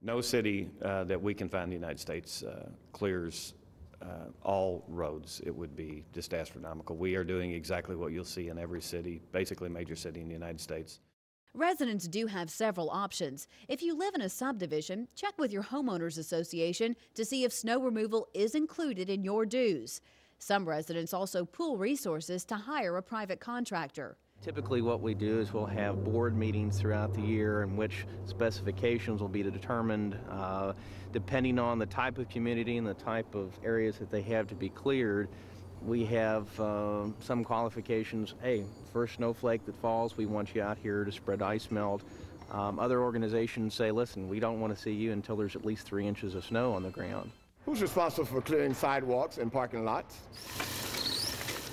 No city that we can find in the United States clears all roads. It would be just astronomical. We are doing exactly what you'll see in every city, basically major city in the United States. Residents do have several options. If you live in a subdivision, check with your homeowners association to see if snow removal is included in your dues. Some residents also pool resources to hire a private contractor. Typically what we do is we'll have board meetings throughout the year in which specifications will be determined depending on the type of community and the type of areas that they have to be cleared. We have some qualifications. Hey, first snowflake that falls, we want you out here to spread ice melt. Other organizations say, listen, we don't want to see you until there's at least 3 inches of snow on the ground. Who's responsible for clearing sidewalks and parking lots?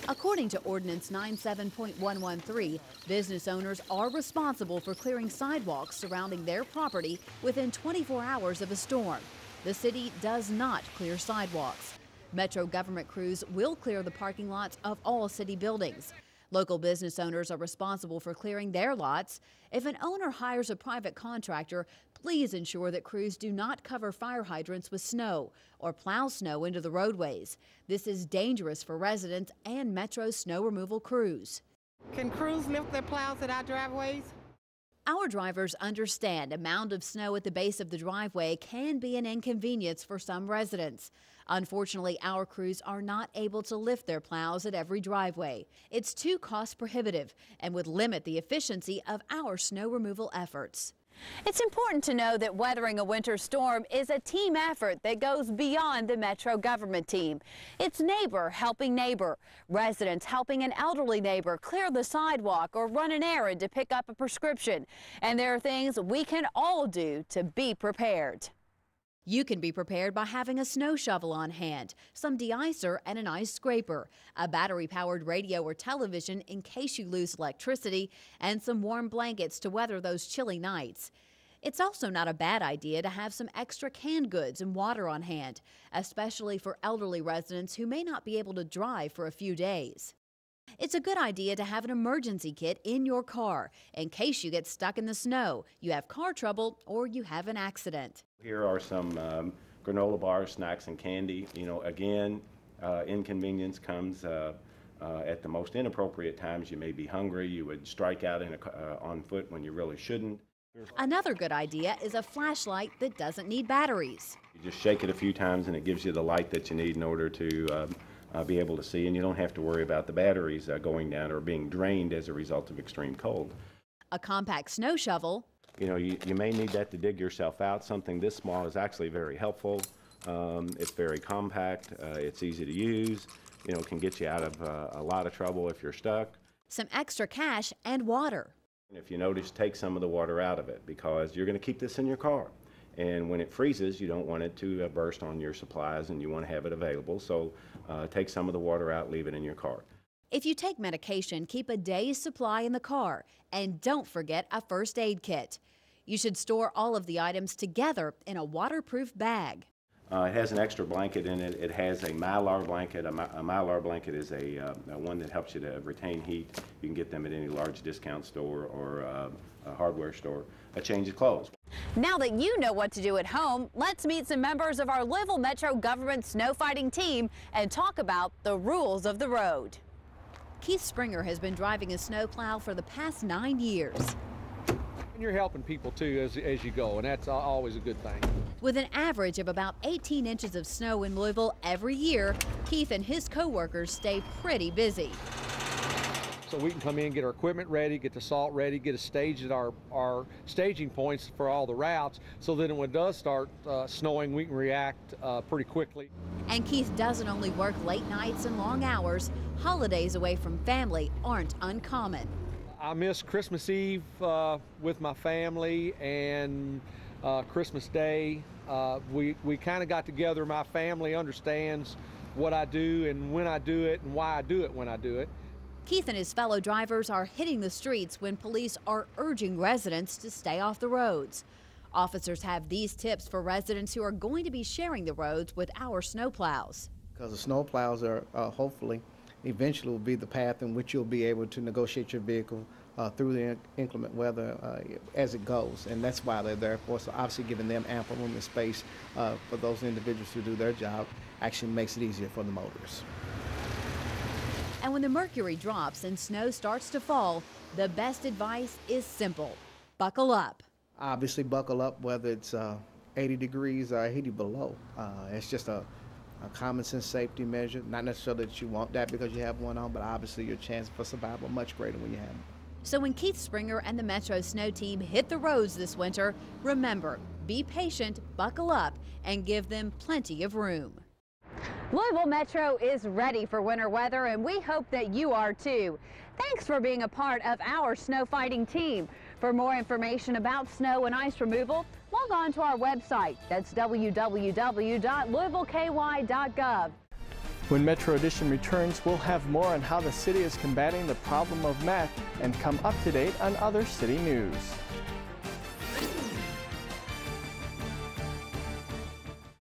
According to Ordinance 97.113, business owners are responsible for clearing sidewalks surrounding their property within 24 hours of a storm. The city does not clear sidewalks. Metro government crews will clear the parking lots of all city buildings. Local business owners are responsible for clearing their lots. If an owner hires a private contractor, please ensure that crews do not cover fire hydrants with snow or plow snow into the roadways. This is dangerous for residents and Metro snow removal crews. Can crews lift their plows at our driveways? Our drivers understand a mound of snow at the base of the driveway can be an inconvenience for some residents. Unfortunately, our crews are not able to lift their plows at every driveway. It's too cost prohibitive and would limit the efficiency of our snow removal efforts. It's important to know that weathering a winter storm is a team effort that goes beyond the Metro government team. It's neighbor helping neighbor, residents helping an elderly neighbor clear the sidewalk or run an errand to pick up a prescription. And there are things we can all do to be prepared. You can be prepared by having a snow shovel on hand, some de-icer and an ice scraper, a battery-powered radio or television in case you lose electricity, and some warm blankets to weather those chilly nights. It's also not a bad idea to have some extra canned goods and water on hand, especially for elderly residents who may not be able to drive for a few days. It's a good idea to have an emergency kit in your car in case you get stuck in the snow, you have car trouble, or you have an accident. Here are some granola bars, snacks, and candy. You know, again, inconvenience comes at the most inappropriate times. You may be hungry. You would strike out on foot when you really shouldn't. Another good idea is a flashlight that doesn't need batteries. You just shake it a few times and it gives you the light that you need in order to be able to see, and you don't have to worry about the batteries going down or being drained as a result of extreme cold. A compact snow shovel. You know, you may need that to dig yourself out. Something this small is actually very helpful. It's very compact. It's easy to use. You know, can get you out of a lot of trouble if you're stuck. Some extra cash and water. If you notice, take some of the water out of it because you're going to keep this in your car. And when it freezes, you don't want it to burst on your supplies and you want to have it available. So take some of the water out, leave it in your car. If you take medication, keep a day's supply in the car. And don't forget a first aid kit. You should store all of the items together in a waterproof bag. It has an extra blanket in it. It has a Mylar blanket. A Mylar blanket is a one that helps you to retain heat. You can get them at any large discount store or a hardware store. A change of clothes. Now that you know what to do at home, let's meet some members of our Louisville Metro government snow fighting team and talk about the rules of the road. Keith Springer has been driving a snowplow for the past 9 years. And you're helping people too as you go, and that's always a good thing. With an average of about 18 inches of snow in Louisville every year, Keith and his co-workers stay pretty busy. So we can come in, get our equipment ready, get the salt ready, get a stage at our staging points for all the routes, so that when it does start snowing, we can react pretty quickly. And Keith doesn't only work late nights and long hours. Holidays away from family aren't uncommon. I miss Christmas Eve with my family and Christmas Day. We kind of got together. My family understands what I do and when I do it and why I do it when I do it. Keith and his fellow drivers are hitting the streets when police are urging residents to stay off the roads. Officers have these tips for residents who are going to be sharing the roads with our snowplows. Because the snowplows are hopefully eventually will be the path in which you'll be able to negotiate your vehicle through the inclement weather as it goes, and that's why they're there for. So obviously giving them ample room and space for those individuals to do their job actually makes it easier for the motorists. And when the mercury drops and snow starts to fall, the best advice is simple: buckle up. Obviously buckle up, whether it's 80 degrees or 80 below. It's just a common sense safety measure. Not necessarily that you want that because you have one on, but obviously your chance for survival much greater when you have them. So when Keith Springer and the Metro Snow Team hit the roads this winter, remember, be patient, buckle up, and give them plenty of room. Louisville Metro is ready for winter weather, and we hope that you are too. Thanks for being a part of our snow fighting team. For more information about snow and ice removal, log on to our website. That's www.louisvilleky.gov. When Metro Edition returns, we'll have more on how the city is combating the problem of meth and come up to date on other city news.